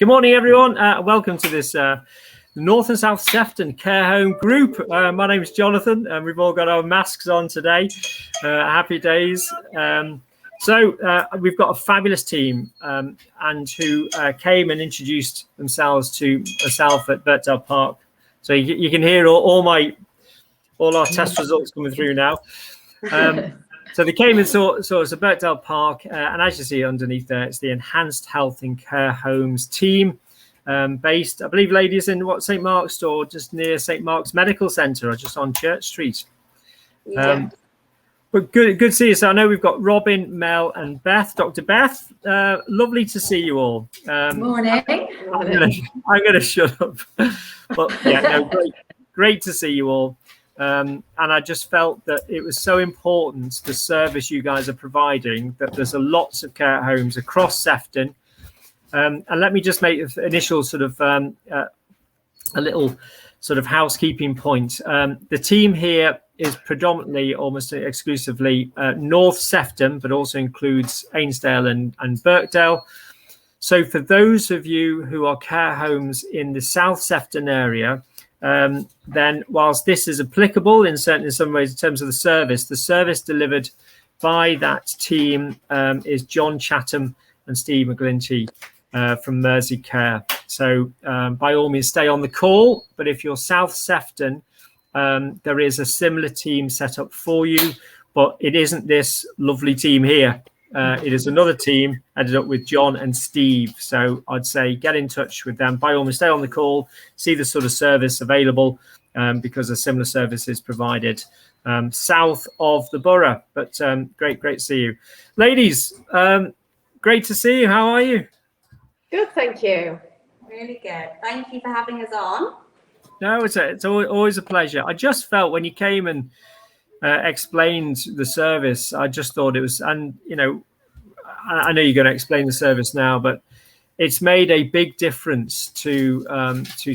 Good morning, everyone. Welcome to this North and South Sefton Care Home Group. My name is Jonathan, and we've all got our masks on today. Happy days. We've got a fabulous team and who came and introduced themselves to myself at Birkdale Park. So you can hear all our test results coming through now. So they came and saw us at Birkdale Park, and as you see underneath there, it's the Enhanced Health and Care Homes team, based, I believe, ladies, in St Mark's, or just near St Mark's Medical Centre, or just on Church Street. Yeah. But good to see you. So I know we've got Robin, Mel, and Beth. Dr. Beth, lovely to see you all. Morning. I'm gonna shut up. But yeah, no, great to see you all. And I just felt that it was so important, the service you guys are providing, that there's lots of care homes across Sefton. And let me just make an initial sort of a little sort of housekeeping point. The team here is predominantly, almost exclusively, North Sefton, but also includes Ainsdale and Birkdale. So for those of you who are care homes in the South Sefton area, then whilst this is applicable in some ways in terms of the service delivered by that team is John Chatham and Steve McGlinchey from Mersey Care. So by all means, stay on the call. But if you're South Sefton, there is a similar team set up for you, but it isn't this lovely team here. It is another team headed up with John and Steve. So I'd say get in touch with them. By all means, stay on the call, see the sort of service available, because a similar service is provided south of the borough. But great to see you. Ladies, great to see you. How are you? Good, thank you. Really good. Thank you for having us on. No, it's always a pleasure. I just felt when you came and explained the service, I just thought it was, and you know, I know you're going to explain the service now, but it's made a big difference to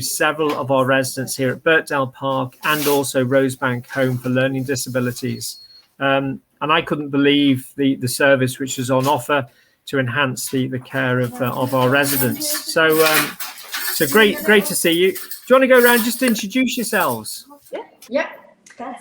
several of our residents here at Birkdale Park and also Rosebank Home for Learning Disabilities. And I couldn't believe the service which is on offer to enhance the care of our residents. So great to see you. Do you want to go around just to introduce yourselves? Yeah.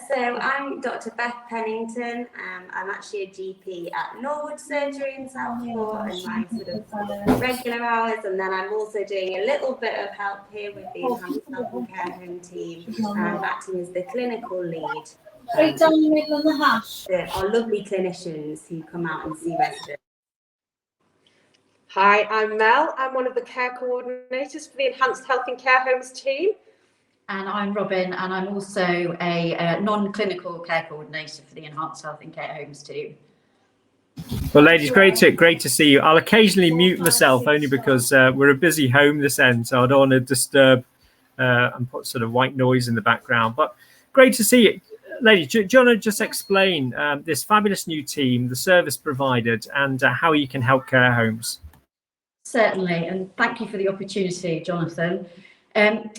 So I'm Dr. Beth Pennington. I'm actually a GP at Norwood Surgery in Southport and my sort of regular hours, and then I'm also doing a little bit of help here with the Enhanced Health and Care Home team, acting as the clinical lead. Right down the middle of the hash. Our lovely clinicians who come out and see residents. Hi, I'm Mel. I'm one of the care coordinators for the Enhanced Health and Care Homes team. And I'm Robin, and I'm also a non-clinical care coordinator for the Enhanced Health and Care Homes team. Well, ladies, great to see you. I'll occasionally mute myself only because we're a busy home this end, so I don't want to disturb and put sort of white noise in the background. But great to see you. Ladies, do you want to just explain this fabulous new team, the service provided, and how you can help care homes? Certainly, and thank you for the opportunity, Jonathan.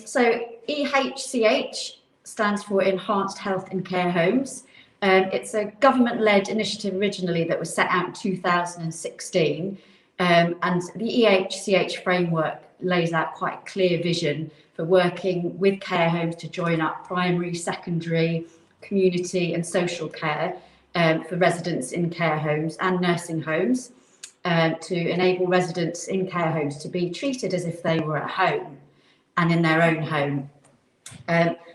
So EHCH stands for Enhanced Health and Care Homes. It's a government-led initiative originally that was set out in 2016, and the EHCH framework lays out quite a clear vision for working with care homes to join up primary, secondary, community and social care for residents in care homes and nursing homes, to enable residents in care homes to be treated as if they were at home and in their own home.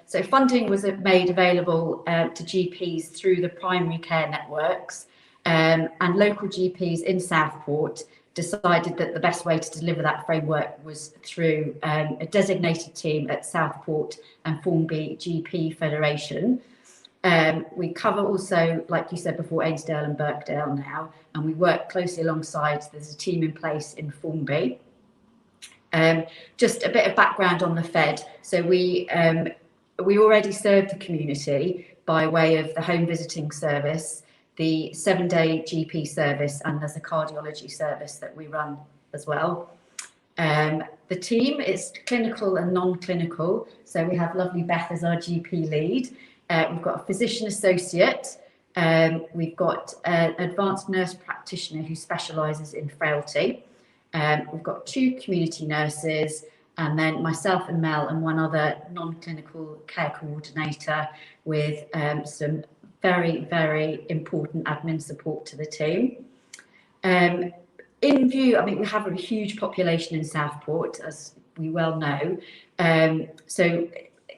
So funding was made available to GPs through the primary care networks, and local GPs in Southport decided that the best way to deliver that framework was through a designated team at Southport and Formby GP Federation. We cover also, like you said before, Ainsdale and Birkdale now, and we work closely alongside, there's a team in place in Formby. Just a bit of background on the Fed. So we already serve the community by way of the home visiting service, the 7-day GP service, and there's a cardiology service that we run as well. The team is clinical and non-clinical. So we have lovely Beth as our GP lead. We've got a physician associate. We've got an advanced nurse practitioner who specialises in frailty. We've got 2 community nurses, and then myself and Mel and one other non-clinical care coordinator with some very, very important admin support to the team. In view, I mean, we have a huge population in Southport, as we well know. So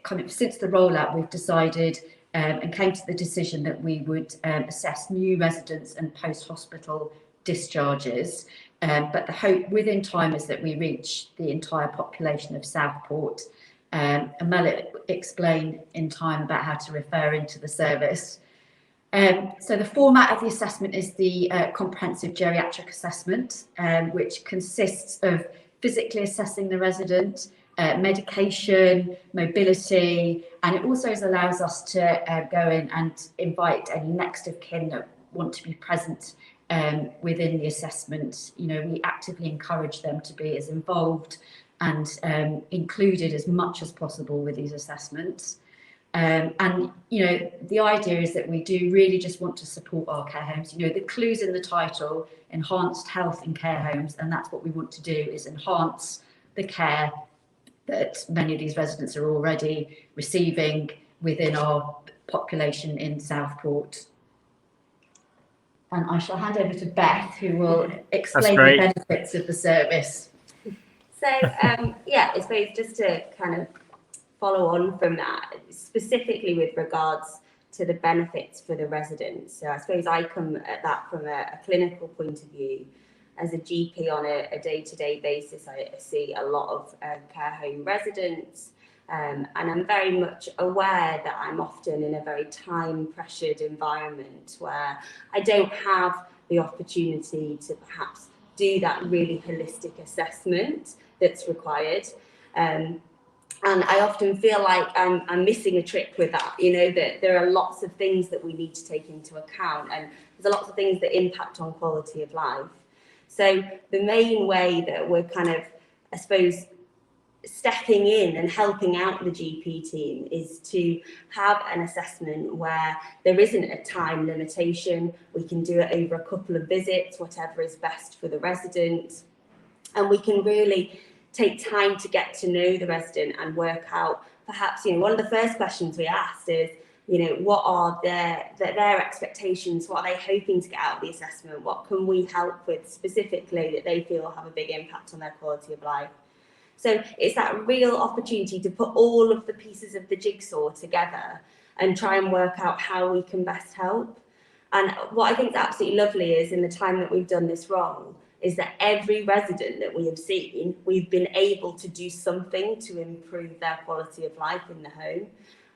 kind of since the rollout, we've decided and came to the decision that we would assess new residents and post-hospital discharges. But the hope within time is that we reach the entire population of Southport. And Mel explain in time about how to refer into the service. So the format of the assessment is the comprehensive geriatric assessment, which consists of physically assessing the resident, medication, mobility, and it also allows us to go in and invite any next of kin that want to be present within the assessment. You know, we actively encourage them to be as involved and included as much as possible with these assessments. And, you know, the idea is that we do really just want to support our care homes. You know, the clue's in the title, enhanced health in care homes, and that's what we want to do, is enhance the care that many of these residents are already receiving within our population in Southport. And I shall hand over to Beth, who will explain the benefits of the service. So, yeah, I suppose just to kind of follow on from that, specifically with regards to the benefits for the residents. So I suppose I come at that from a clinical point of view. As a GP on a day-to-day basis, I see a lot of care home residents, and I'm very much aware that I'm often in a very time-pressured environment where I don't have the opportunity to perhaps do that really holistic assessment that's required. And I often feel like I'm missing a trick with that, you know, that there are lots of things that we need to take into account, and there's lots of things that impact on quality of life. So the main way that we're kind of, I suppose, stepping in and helping out the GP team is to have an assessment where there isn't a time limitation. We can do it over a couple of visits, whatever is best for the resident. And we can really take time to get to know the resident and work out, perhaps, you know, one of the first questions we asked is, you know, what are their expectations? What are they hoping to get out of the assessment? What can we help with specifically that they feel will have a big impact on their quality of life? So it's that real opportunity to put all of the pieces of the jigsaw together and try and work out how we can best help. And what I think is absolutely lovely is, in the time that we've done this role, is that every resident that we have seen, we've been able to do something to improve their quality of life in the home.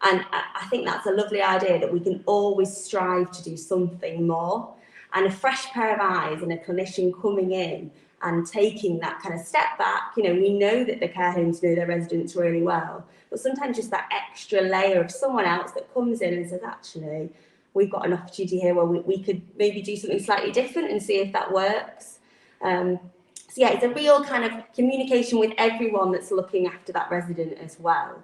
And I think that's a lovely idea, that we can always strive to do something more. And a fresh pair of eyes and a clinician coming in and taking that kind of step back, you know, we know that the care homes know their residents really well, but sometimes just that extra layer of someone else that comes in and says, actually, we've got an opportunity here where we could maybe do something slightly different and see if that works. So yeah, it's a real kind of communication with everyone that's looking after that resident as well.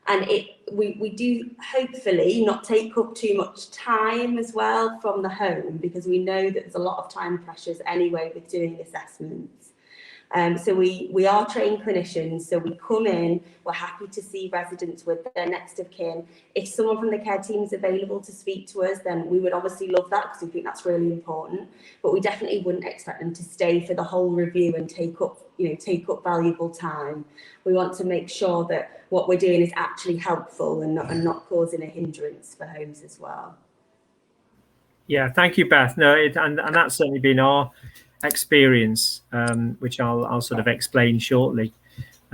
And we do hopefully not take up too much time as well from the home, because we know that there's a lot of time pressures anyway with doing assessments. So we are trained clinicians, so we come in, we're happy to see residents with their next of kin. If someone from the care team is available to speak to us, then we would obviously love that, because we think that's really important. But we definitely wouldn't expect them to stay for the whole review and take up valuable time. We want to make sure that what we're doing is actually helpful and not causing a hindrance for homes as well. Yeah, thank you, Beth. No, and that's certainly been our experience, which I'll sort of explain shortly.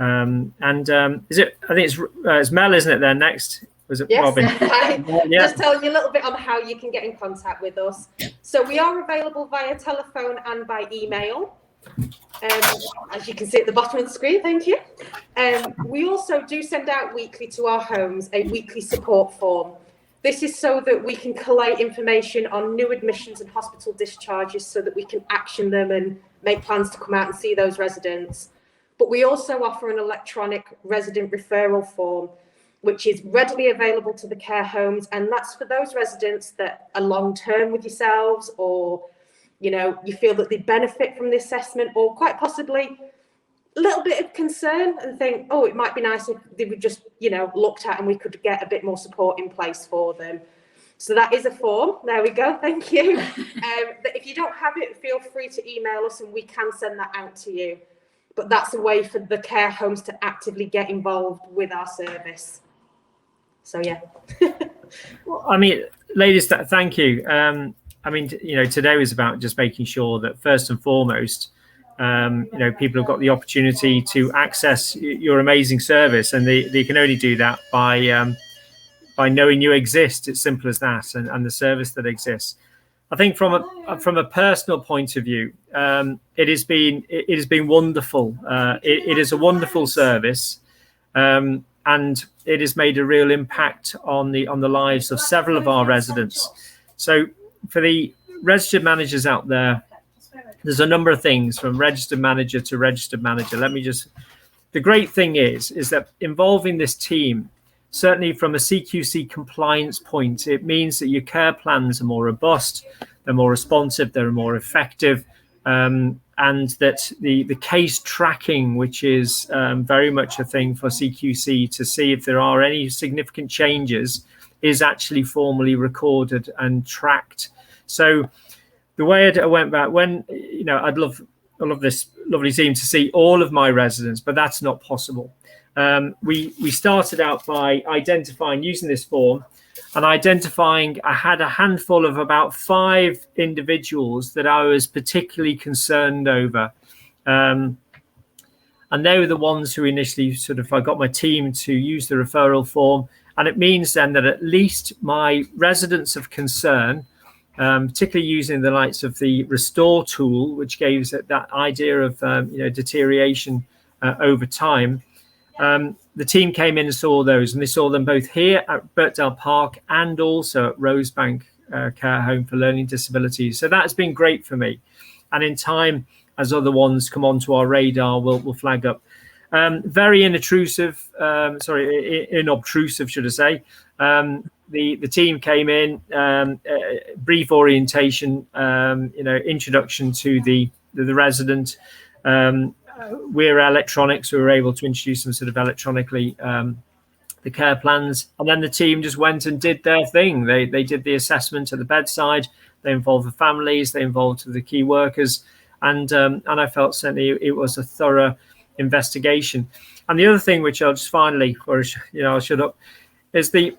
Is it? I think it's Mel, isn't it? There next. Was it yes, Robin? Yeah. Just telling you a little bit on how you can get in contact with us. So we are available via telephone and by email. As you can see at the bottom of the screen, thank you. We also do send out weekly to our homes a weekly support form. This is so that we can collate information on new admissions and hospital discharges, so that we can action them and make plans to come out and see those residents. But we also offer an electronic resident referral form, which is readily available to the care homes, and that's for those residents that are long-term with yourselves, or you feel that they benefit from the assessment, or quite possibly a little bit of concern and think, oh, it might be nice if they were just, looked at and we could get a bit more support in place for them. So that is a form. There we go. Thank you. But if you don't have it, feel free to email us and we can send that out to you. But that's a way for the care homes to actively get involved with our service. So, yeah. Well, I mean, ladies, thank you. Today was about just making sure that first and foremost, people have got the opportunity to access your amazing service, and they can only do that by knowing you exist. It's simple as that, and the service that exists. I think from a personal point of view, it has been wonderful. It is a wonderful service, and it has made a real impact on the lives of several of our residents. So for the registered managers out there, there's a number of things from registered manager to registered manager. The great thing is that involving this team, certainly from a CQC compliance point, it means that your care plans are more robust, they're more responsive, they're more effective, and that the case tracking, which is very much a thing for CQC to see if there are any significant changes, is actually formally recorded and tracked. So the way I went back, I'd love this lovely team to see all of my residents, but that's not possible. We started out by identifying, using this form, and identifying, I had a handful of about 5 individuals that I was particularly concerned over. And they were the ones who initially I got my team to use the referral form. And it means then that at least my residents of concern, particularly using the likes of the Restore tool, which gave it that idea of deterioration over time. The team came in and saw those, and they saw them both here at Birkdale Park and also at Rosebank Care Home for Learning Disabilities. So that's been great for me. And in time, as other ones come onto our radar, we'll flag up. Very inobtrusive, should I say. The team came in, brief orientation, introduction to the resident. We're electronics, so we were able to introduce them electronically, the care plans. And then the team just went and did their thing. They did the assessment at the bedside. They involved the families. They involved the key workers. And I felt certainly it was a thorough investigation. And the other thing, which I'll just finally, I'll shut up, is there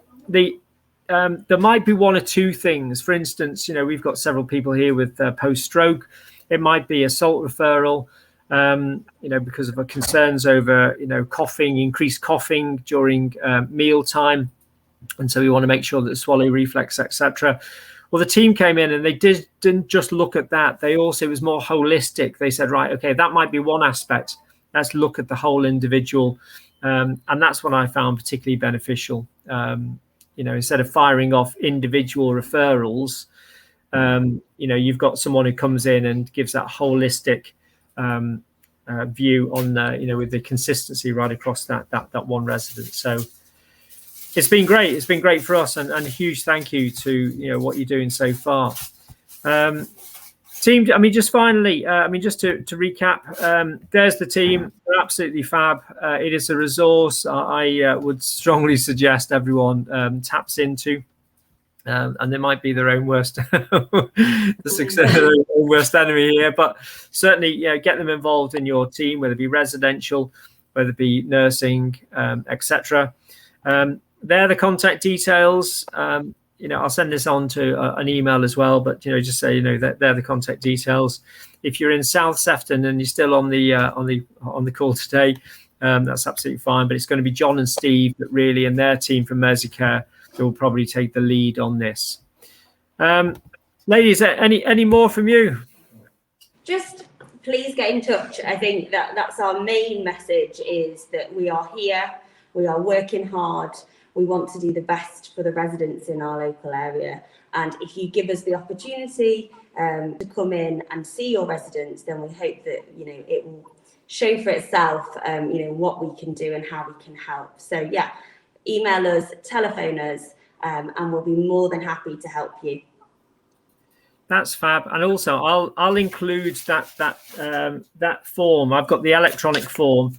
might be one or two things. For instance, we've got several people here with post-stroke. It might be a SALT referral, because of our concerns over, coughing, increased coughing during mealtime. And so we want to make sure that the swallow reflex, etc. Well, the team came in and they didn't just look at that. They also, it was more holistic. They said, right, okay, that might be one aspect. Let's look at the whole individual. And that's what I found particularly beneficial. Instead of firing off individual referrals, you've got someone who comes in and gives that holistic view on with the consistency right across that one resident. So it's been great. It's been great for us, and a huge thank you to what you're doing so far. Team, just finally, just to recap, there's the team. They're absolutely fab. It is a resource I would strongly suggest everyone taps into. And they might be their own worst, worst enemy here. But certainly, get them involved in your team, whether it be residential, whether it be nursing, etc. They're the contact details. I'll send this on to an email as well. But just say that they're the contact details. If you're in South Sefton and you're still on the call today, that's absolutely fine. But it's going to be John and Steve that really, and their team from Merseycare, will probably take the lead on this. Ladies, any more from you? Just please get in touch. I think that's our main message, is that we are here, we are working hard, we want to do the best for the residents in our local area. And if you give us the opportunity to come in and see your residents, then we hope that it will show for itself what we can do and how we can help. So yeah, email us, telephone us, and we'll be more than happy to help you. That's fab. And also, I'll include that form. I've got the electronic form.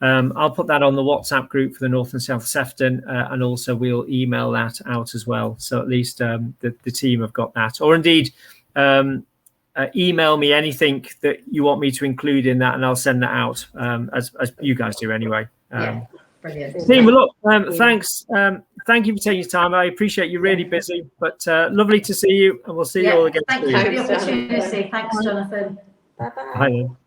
I'll put that on the WhatsApp group for the North and South Sefton, and also we'll email that out as well. So at least the team have got that. Or indeed, email me anything that you want me to include in that, and I'll send that out as you guys do anyway. Brilliant. Team, well, look, thanks. Thank you for taking your time. I appreciate you're really busy, but lovely to see you, and we'll see you all again Thank soon. you for the opportunity. Thanks, Jonathan. Bye-bye. Bye then.